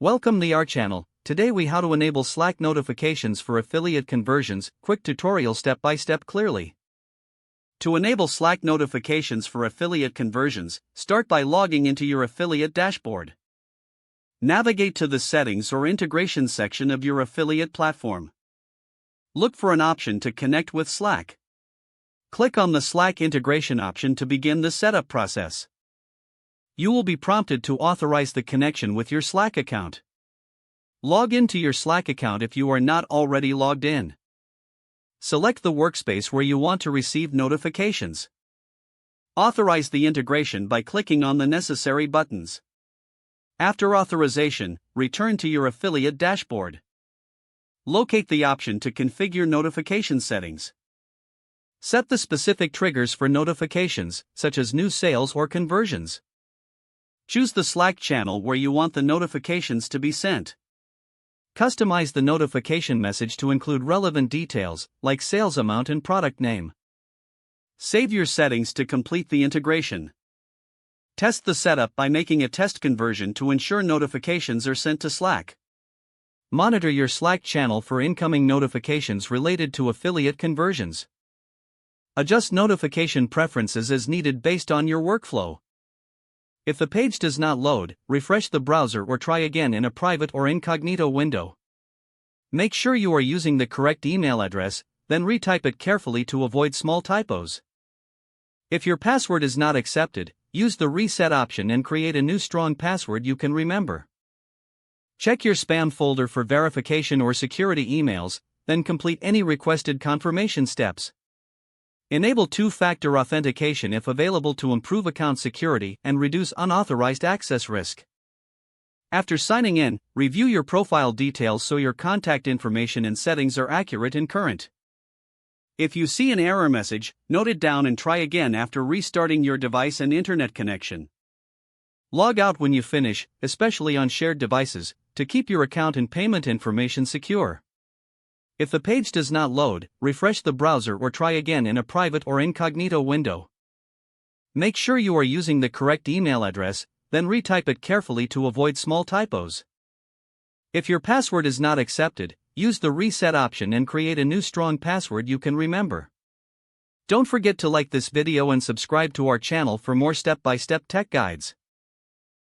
Welcome to our channel. Today we how to enable Slack notifications for affiliate conversions. Quick tutorial step by step clearly. To enable Slack notifications for affiliate conversions, start by logging into your affiliate dashboard. Navigate to the settings or integration section of your affiliate platform. Look for an option to connect with Slack. Click on the Slack integration option to begin the setup process. You will be prompted to authorize the connection with your Slack account. Log into your Slack account if you are not already logged in. Select the workspace where you want to receive notifications. Authorize the integration by clicking on the necessary buttons. After authorization, return to your affiliate dashboard. Locate the option to configure notification settings. Set the specific triggers for notifications, such as new sales or conversions. Choose the Slack channel where you want the notifications to be sent. Customize the notification message to include relevant details, like sales amount and product name. Save your settings to complete the integration. Test the setup by making a test conversion to ensure notifications are sent to Slack. Monitor your Slack channel for incoming notifications related to affiliate conversions. Adjust notification preferences as needed based on your workflow. If the page does not load, refresh the browser or try again in a private or incognito window. Make sure you are using the correct email address, then retype it carefully to avoid small typos. If your password is not accepted, use the reset option and create a new strong password you can remember. Check your spam folder for verification or security emails, then complete any requested confirmation steps. Enable two-factor authentication if available to improve account security and reduce unauthorized access risk. After signing in, review your profile details so your contact information and settings are accurate and current. If you see an error message, note it down and try again after restarting your device and internet connection. Log out when you finish, especially on shared devices, to keep your account and payment information secure. If the page does not load, refresh the browser or try again in a private or incognito window. Make sure you are using the correct email address, then retype it carefully to avoid small typos. If your password is not accepted, use the reset option and create a new strong password you can remember. Don't forget to like this video and subscribe to our channel for more step-by-step tech guides.